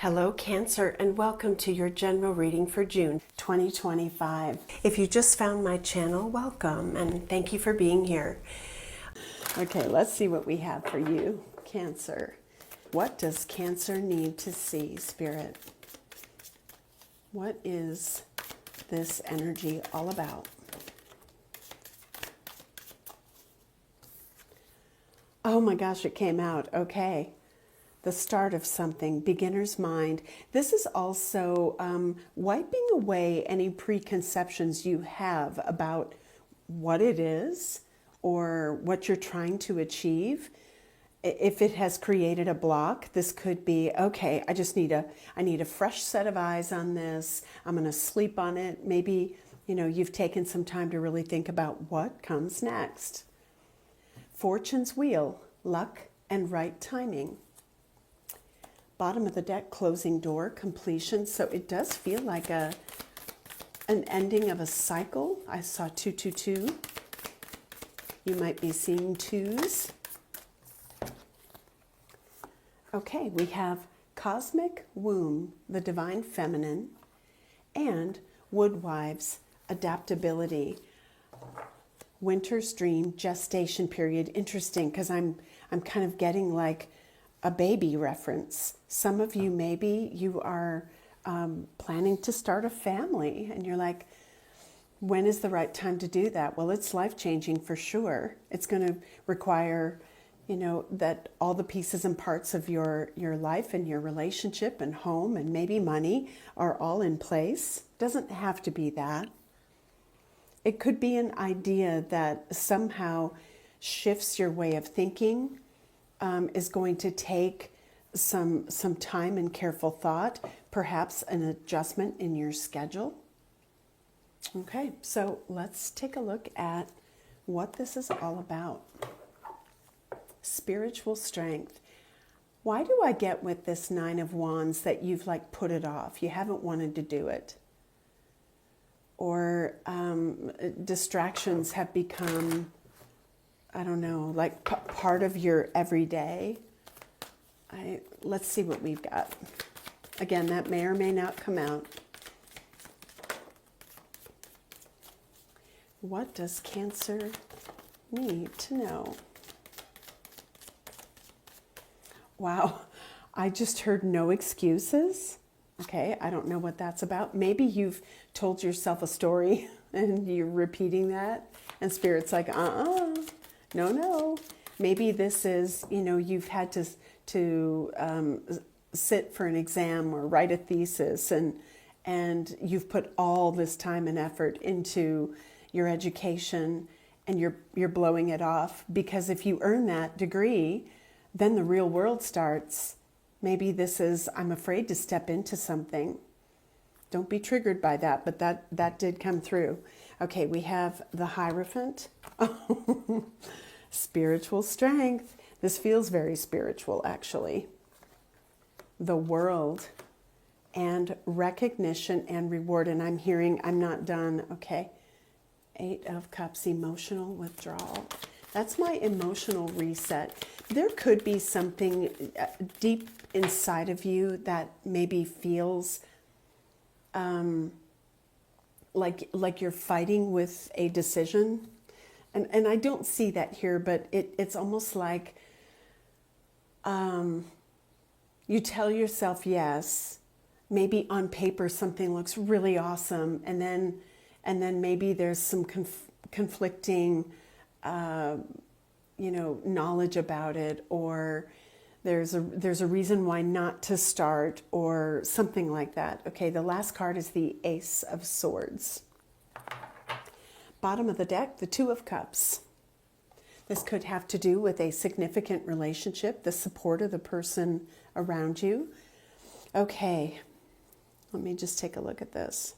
Hello Cancer, and welcome to your general reading for June 2025. If you just found my channel, welcome and thank you for being here. Okay, let's see what we have for you, Cancer. What does Cancer need to see, Spirit? What is this energy all about? Oh my gosh, it came out. Okay. The start of something, beginner's mind. This is also wiping away any preconceptions you have about what it is or what you're trying to achieve. If it has created a block, this could be, okay, I need a fresh set of eyes on this. I'm going to sleep on it. Maybe, you've taken some time to really think about what comes next. Fortune's wheel, luck and right timing. Bottom of the deck, closing door, completion. So it does feel like an ending of a cycle. I saw 222. You might be seeing twos. Okay, we have cosmic womb, the divine feminine, and woodwives, adaptability. Winter's dream, gestation period. Interesting, because I'm kind of getting like a baby reference. Some of you, maybe you are planning to start a family and you're like, when is the right time to do that? Well, it's life-changing for sure. It's going to require, that all the pieces and parts of your life and your relationship and home and maybe money are all in place. Doesn't have to be that. It could be an idea that somehow shifts your way of thinking, is going to take some time and careful thought, perhaps an adjustment in your schedule. Okay, so let's take a look at what this is all about. Spiritual strength. Why do I get with this Nine of Wands that you've put it off? You haven't wanted to do it. Or distractions have become, I don't know, part of your everyday. Let's see what we've got. Again, that may or may not come out. What does Cancer need to know? Wow, I just heard no excuses. Okay, I don't know what that's about. Maybe you've told yourself a story and you're repeating that, and Spirit's like, no. Maybe this is, you've had to sit for an exam or write a thesis, and you've put all this time and effort into your education, and you're blowing it off, because if you earn that degree, then the real world starts. Maybe this is, I'm afraid to step into something. Don't be triggered by that, but that did come through. Okay, we have the Hierophant. Spiritual strength. This feels very spiritual, actually. The World and recognition and reward. And I'm hearing, I'm not done. Okay. 8 of Cups, emotional withdrawal. That's my emotional reset. There could be something deep inside of you that maybe feels like you're fighting with a decision. And I don't see that here, but it's almost like you tell yourself yes. Maybe on paper something looks really awesome, and then maybe there's some conflicting knowledge about it, or there's a reason why not to start, or something like that. Okay, the last card is the Ace of Swords. Bottom of the deck, the Two of Cups. This could have to do with a significant relationship, the support of the person around you. Okay, let me just take a look at this.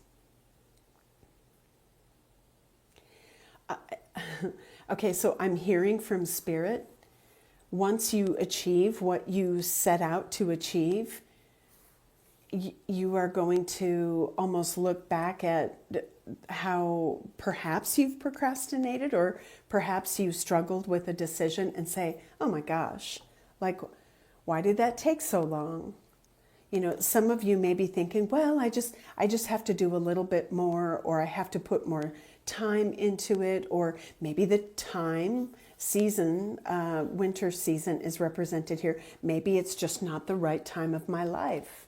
Okay, so I'm hearing from Spirit, once you achieve what you set out to achieve, you are going to almost look back at how perhaps you've procrastinated, or perhaps you struggled with a decision and say, oh my gosh, why did that take so long? You know, some of you may be thinking, well, I just have to do a little bit more, or I have to put more time into it, or maybe the time season, winter season is represented here. Maybe it's just not the right time of my life.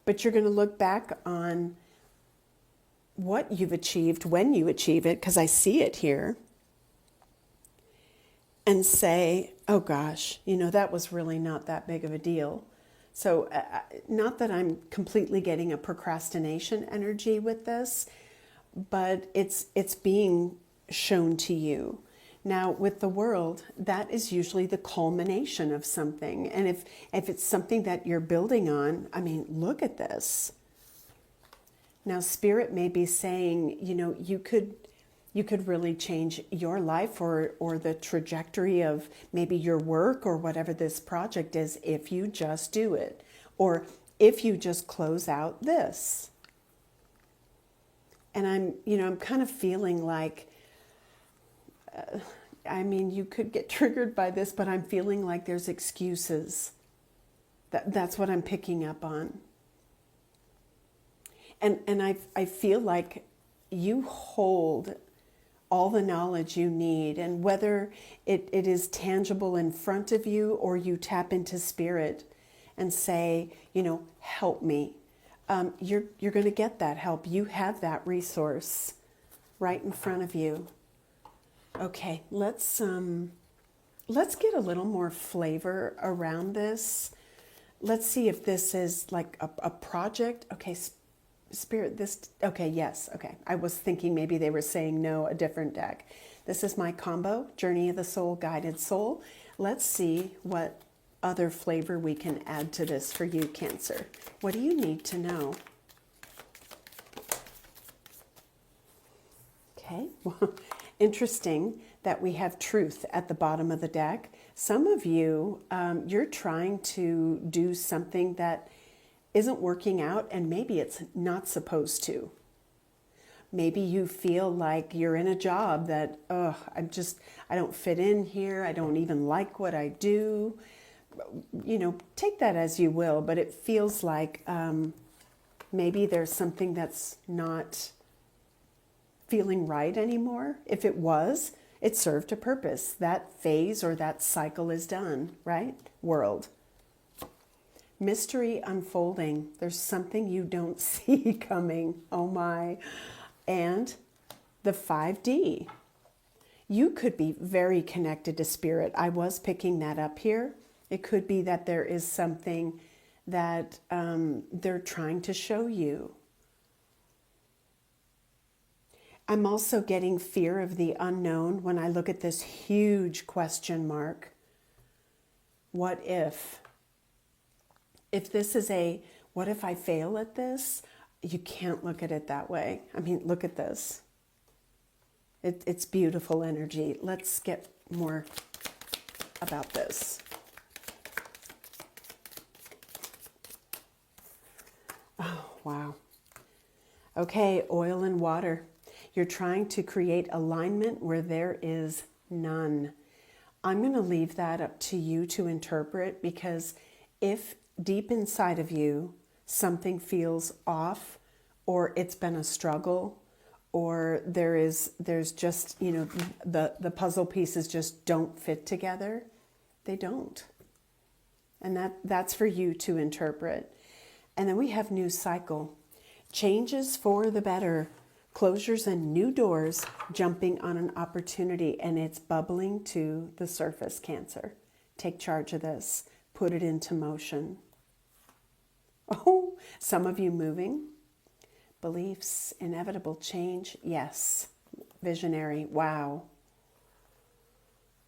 But you're going to look back on what you've achieved when you achieve it, because I see it here, and say, oh gosh, you know, that was really not that big of a deal. So not that I'm completely getting a procrastination energy with this, but it's being shown to you. Now, with the world, that is usually the culmination of something. And if it's something that you're building on, I mean, look at this. Now, Spirit may be saying, you know, you could really change your life or the trajectory of maybe your work or whatever this project is if you just do it, or if you just close out this. And I'm kind of feeling like, I mean, you could get triggered by this, but I'm feeling like there's excuses. That's what I'm picking up on. And I feel like you hold all the knowledge you need, and whether it is tangible in front of you or you tap into Spirit and say, you know, help me, you're going to get that help. You have that resource right in front of you. Okay, let's get a little more flavor around this. Let's see if this is like a project. Okay, Spirit, this, okay, yes, okay. I was thinking maybe they were saying no, a different deck. This is my combo, Journey of the Soul, Guided Soul. Let's see what other flavor we can add to this for you, Cancer. What do you need to know? Okay, well, interesting that we have Truth at the bottom of the deck. Some of you, you're trying to do something that isn't working out, and maybe it's not supposed to. Maybe you feel like you're in a job that, I don't fit in here. I don't even like what I do. You know, take that as you will, but it feels like maybe there's something that's not feeling right anymore. If it was, it served a purpose. That phase or that cycle is done, right? World. Mystery unfolding. There's something you don't see coming. Oh my. And the 5D. You could be very connected to Spirit. I was picking that up here. It could be that there is something that they're trying to show you. I'm also getting fear of the unknown when I look at this huge question mark. What if? If this is a, what if I fail at this? You can't look at it that way. I mean, look at this. It's beautiful energy. Let's get more about this. Oh, wow. Okay, oil and water. You're trying to create alignment where there is none. I'm going to leave that up to you to interpret, because if deep inside of you something feels off, or it's been a struggle, or there's just, you know, the puzzle pieces just don't fit together, they don't. And that's for you to interpret. And then we have new cycle. Changes for the better. Closures and new doors jumping on an opportunity, and it's bubbling to the surface, Cancer. Take charge of this. Put it into motion. Oh, some of you moving. Beliefs, inevitable change. Yes. Visionary. Wow.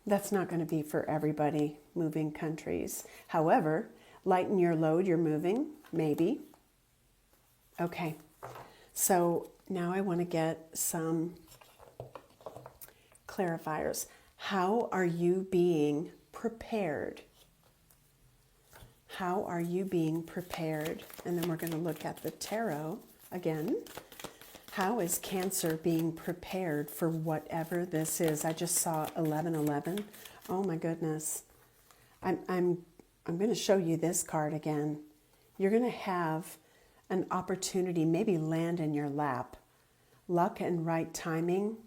That's not going to be for everybody, moving countries. However, lighten your load, you're moving, maybe. Okay. So now I want to get some clarifiers. How are you being prepared? How are you being prepared? And then we're going to look at the tarot again. How is Cancer being prepared for whatever this is? I just saw 1111. Oh my goodness. I'm I'm going to show you this card again. You're going to have an opportunity maybe land in your lap. Luck and right timing,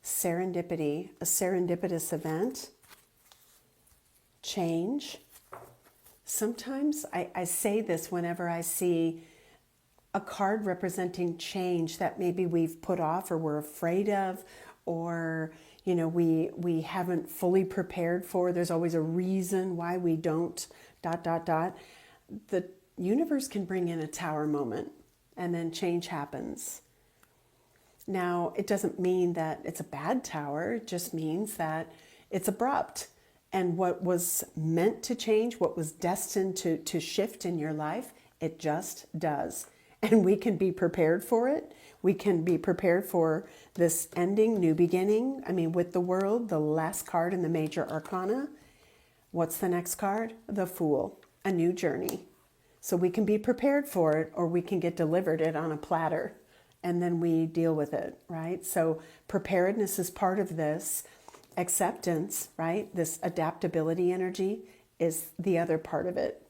serendipity, a serendipitous event, change. Sometimes I say this whenever I see a card representing change that maybe we've put off or we're afraid of, or we haven't fully prepared for. There's always a reason why we don't ... The universe can bring in a tower moment, and then change happens. Now, it doesn't mean that it's a bad tower. It just means that it's abrupt. And what was meant to change, what was destined to shift in your life, it just does. And we can be prepared for it. We can be prepared for this ending, new beginning. I mean, with the World, the last card in the major arcana, what's the next card? The Fool, a new journey. So we can be prepared for it, or we can get delivered it on a platter, and then we deal with it, right? So preparedness is part of this. Acceptance, right? This adaptability energy is the other part of it.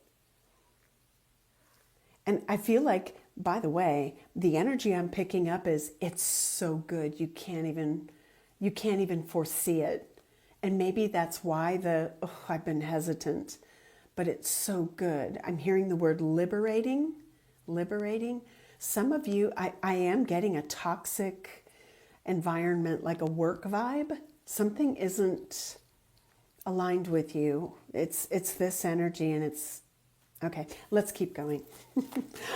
And I feel like, by the way, the energy I'm picking up is, it's so good. You can't even foresee it. And maybe that's why I've been hesitant, but it's so good. I'm hearing the word liberating. Some of you, I am getting a toxic environment, like a work vibe. Something isn't aligned with you. It's this energy, and it's okay. Let's keep going.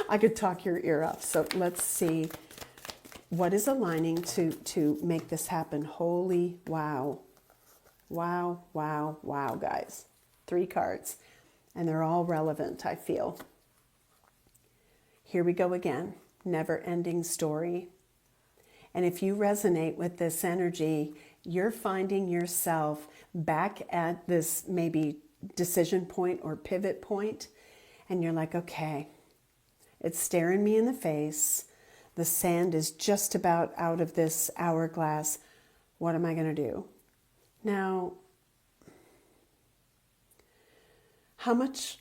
I could talk your ear off. So let's see what is aligning to make this happen. Holy wow. Wow, wow, wow, guys. 3 cards, and they're all relevant, I feel. Here we go again. Never-ending story. And if you resonate with this energy, you're finding yourself back at this maybe decision point or pivot point, and you're like, okay, it's staring me in the face. The sand is just about out of this hourglass. What am I going to do? Now, how much,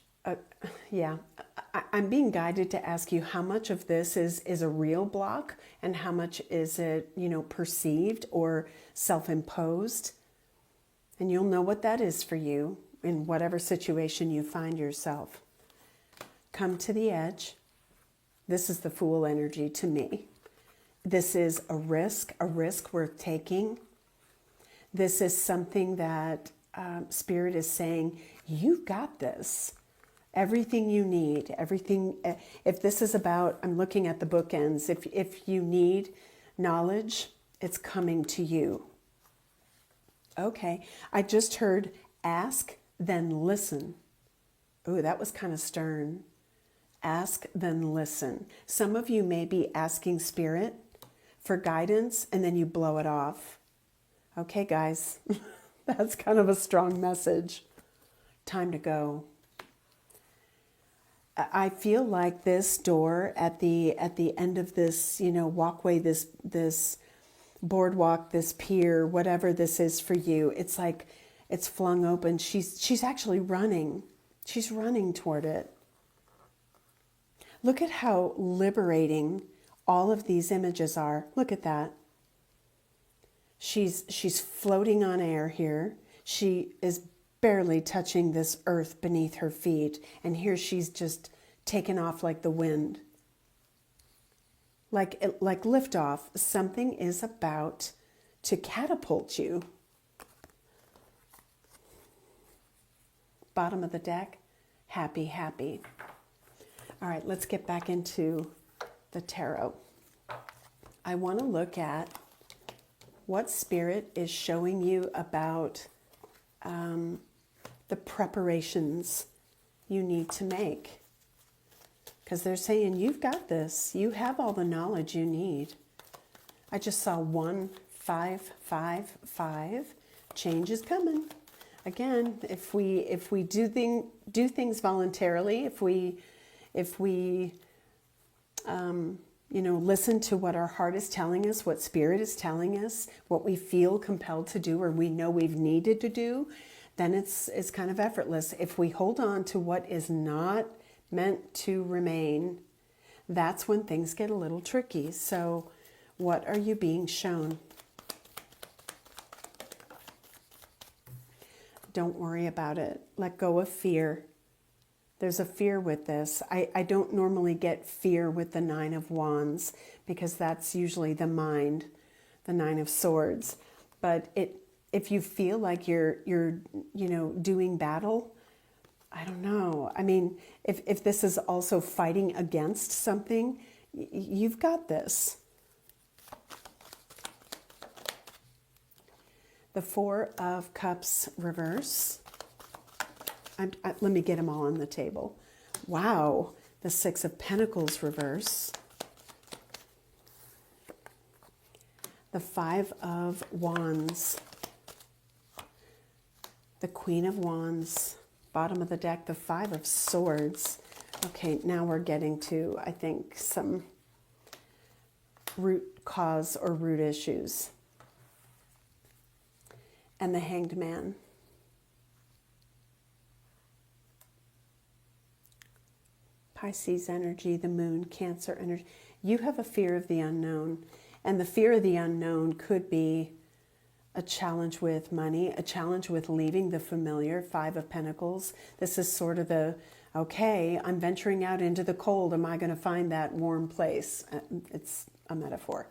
I'm being guided to ask you how much of this is a real block, and how much is it, perceived or self-imposed. And you'll know what that is for you in whatever situation you find yourself. Come to the edge. This is the Fool energy to me. This is a risk worth taking. This is something that Spirit is saying, you've got this. Everything you need, everything. If this is about, I'm looking at the bookends. If you need knowledge, it's coming to you. Okay, I just heard ask, then listen. Ooh, that was kind of stern. Ask, then listen. Some of you may be asking Spirit for guidance, and then you blow it off. Okay, guys, that's kind of a strong message. Time to go. I feel like this door at the end of this, walkway, this boardwalk, this pier, whatever this is for you, it's like it's flung open. She's actually running. She's running toward it. Look at how liberating all of these images are. Look at that. She's floating on air here. She is barely touching this earth beneath her feet. And here she's just taken off like the wind. Like liftoff. Something is about to catapult you. Bottom of the deck. Happy, happy. All right, let's get back into the tarot. I want to look at what Spirit is showing you about the preparations you need to make. Because they're saying, you've got this. You have all the knowledge you need. I just saw 1, 5, 5, 5. Change is coming. Again, if we do things voluntarily, if we listen to what our heart is telling us, what Spirit is telling us, what we feel compelled to do, or we know we've needed to do, then it's kind of effortless. If we hold on to what is not meant to remain, that's when things get a little tricky. So what are you being shown? Don't worry about it. Let go of fear. There's a fear with this. I don't normally get fear with the Nine of Wands because that's usually the mind, the Nine of Swords. But if you feel like you're doing battle, I don't know. I mean, if this is also fighting against something, you've got this. The Four of Cups reverse. Let me get them all on the table. Wow. The Six of Pentacles reverse. The Five of Wands. The Queen of Wands. Bottom of the deck, the Five of Swords. Okay, now we're getting to, I think, some root cause or root issues. And the Hanged Man. Pisces energy, the Moon, Cancer energy. You have a fear of the unknown. And the fear of the unknown could be a challenge with money, a challenge with leaving the familiar, Five of Pentacles. This is sort of the, okay, I'm venturing out into the cold. Am I going to find that warm place? It's a metaphor.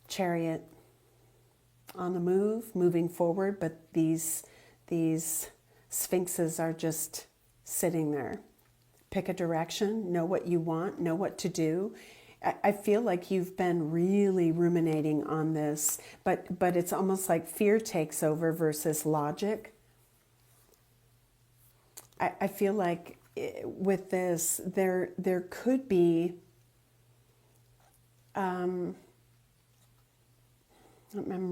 Chariot. On the move, moving forward, but these sphinxes are just sitting there. Pick a direction, know what you want, know what to do. I feel like you've been really ruminating on this, but it's almost like fear takes over versus logic. I feel like with this, there could be I'm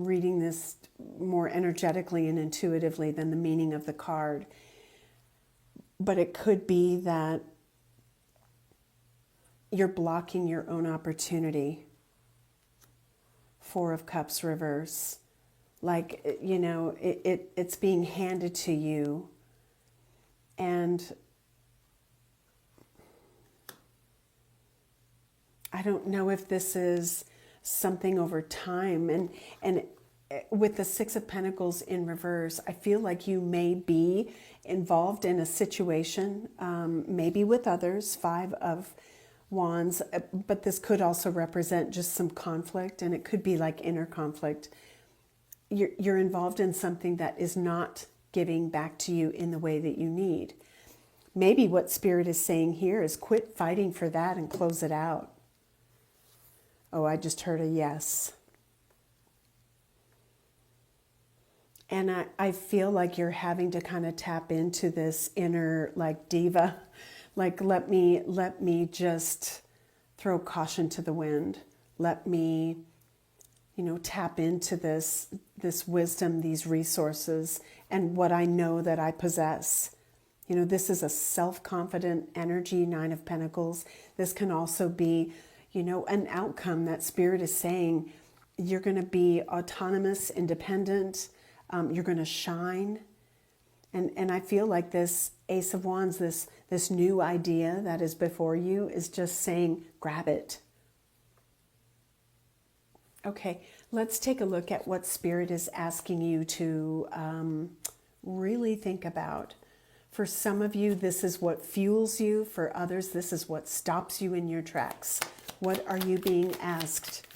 reading this more energetically and intuitively than the meaning of the card. But it could be that you're blocking your own opportunity. Four of Cups reverse. Like, it's being handed to you. And I don't know if this is something over time, and with the Six of Pentacles in reverse, I feel like you may be involved in a situation, maybe with others, Five of Wands, but this could also represent just some conflict, and it could be like inner conflict. You're involved in something that is not giving back to you in the way that you need. Maybe what Spirit is saying here is quit fighting for that and close it out. Oh, I just heard a yes. And I feel like you're having to kind of tap into this inner like diva. Like, let me just throw caution to the wind. Let me, tap into this wisdom, these resources, and what I know that I possess. This is a self-confident energy, Nine of Pentacles. This can also be an outcome that Spirit is saying you're going to be autonomous, independent, you're going to shine. And I feel like this Ace of Wands, this new idea that is before you is just saying, grab it. Okay, let's take a look at what Spirit is asking you to really think about. For some of you, this is what fuels you. For others, this is what stops you in your tracks. What are you being asked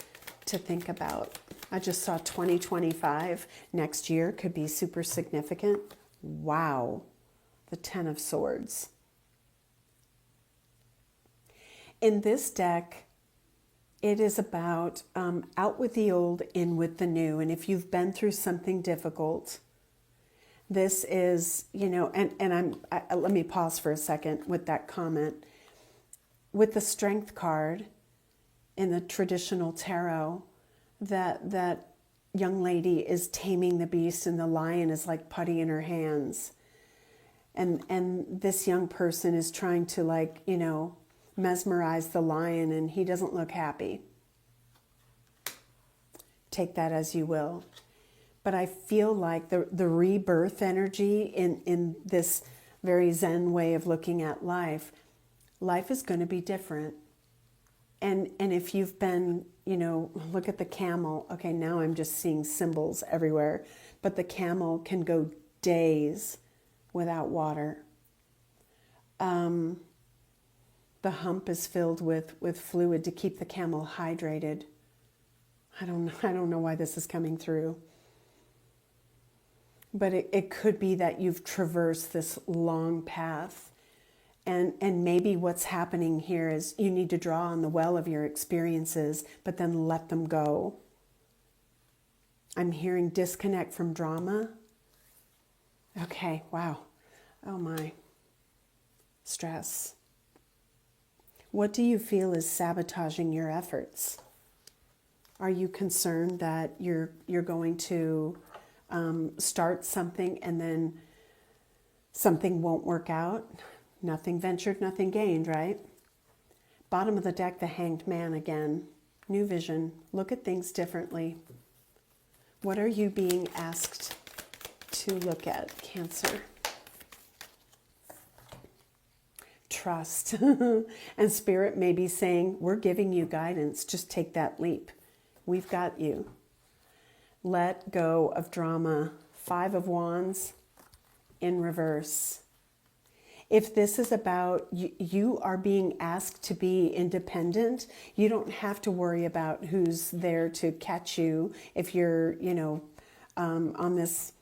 to think about? I just saw 2025. Next year could be super significant. Wow. The Ten of Swords. In this deck, it is about out with the old, in with the new. And if you've been through something difficult, this is, let me pause for a second with that comment. With the Strength card in the traditional tarot, that young lady is taming the beast and the lion is like putty in her hands. And this young person is trying to mesmerize the lion, and he doesn't look happy. Take that as you will. But I feel like the rebirth energy in this very Zen way of looking at life is going to be different. And if you've been, look at the camel. Okay, now I'm just seeing symbols everywhere. But the camel can go days without water. The hump is filled with fluid to keep the camel hydrated. I don't know why this is coming through. But it could be that you've traversed this long path. And maybe what's happening here is you need to draw on the well of your experiences, but then let them go. I'm hearing disconnect from drama. Okay, wow. Oh my. Stress. What do you feel is sabotaging your efforts? Are you concerned that you're going to start something and then something won't work out? Nothing ventured, nothing gained, right? Bottom of the deck, the Hanged Man again. New vision. Look at things differently. What are you being asked to look at, Cancer? Trust. And Spirit may be saying, we're giving you guidance. Just take that leap. We've got you. Let go of drama. 5 of Wands in reverse. If this is about you are being asked to be independent, you don't have to worry about who's there to catch you if you're, on this,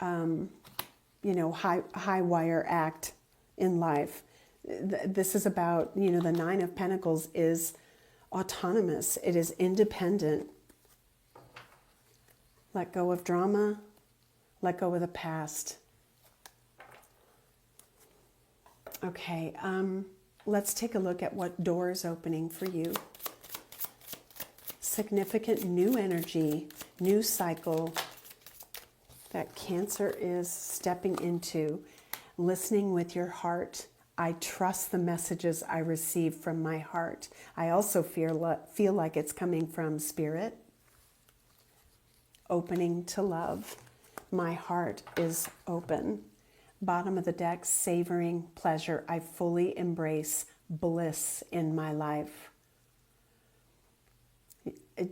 high wire act in life. This is about, the 9 of Pentacles is autonomous. It is independent. Let go of drama. Let go of the past. Okay, let's take a look at what door is opening for you. Significant new energy, new cycle that Cancer is stepping into. Listening with your heart. I trust the messages I receive from my heart. I also feel like it's coming from Spirit. Opening to love. My heart is open. Bottom of the deck, savoring pleasure. I fully embrace bliss in my life.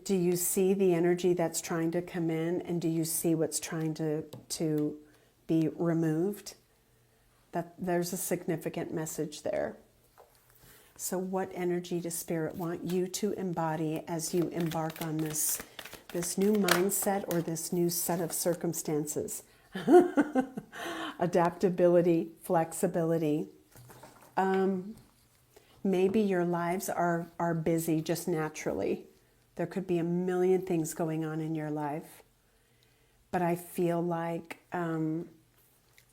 Do you see the energy that's trying to come in? And do you see what's trying to be removed? That there's a significant message there. So what energy does Spirit want you to embody as you embark on this new mindset or this new set of circumstances? Adaptability, flexibility. Maybe your lives are busy just naturally. There could be a million things going on in your life. But I feel like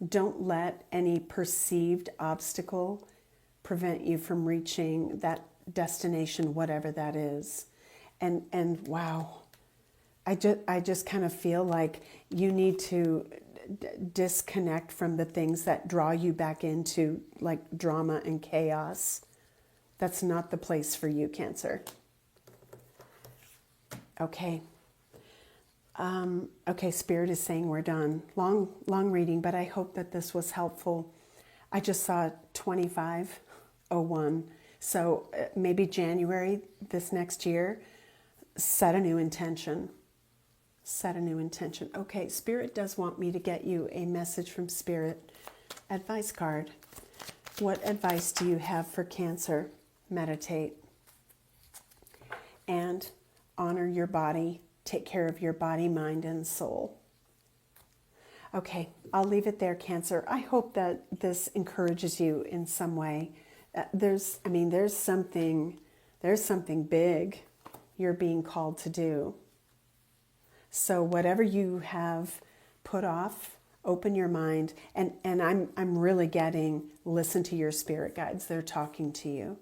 don't let any perceived obstacle prevent you from reaching that destination, whatever that is. And wow, I just kind of feel like you need to disconnect from the things that draw you back into like drama and chaos. That's not the place for you, Cancer. Okay. Okay, Spirit is saying we're done. Long reading, but I hope that this was helpful. I just saw 2501. So maybe January this next year, set a new intention. Set a new intention. Okay, Spirit does want me to get you a message from Spirit. Advice card. What advice do you have for Cancer? Meditate. And honor your body. Take care of your body, mind, and soul. Okay, I'll leave it there, Cancer. I hope that this encourages you in some way. There's something big you're being called to do. So whatever you have put off, open your mind. And I'm really getting, listen to your spirit guides. They're talking to you.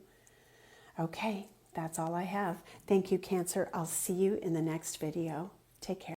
Okay, that's all I have. Thank you, Cancer. I'll see you in the next video. Take care.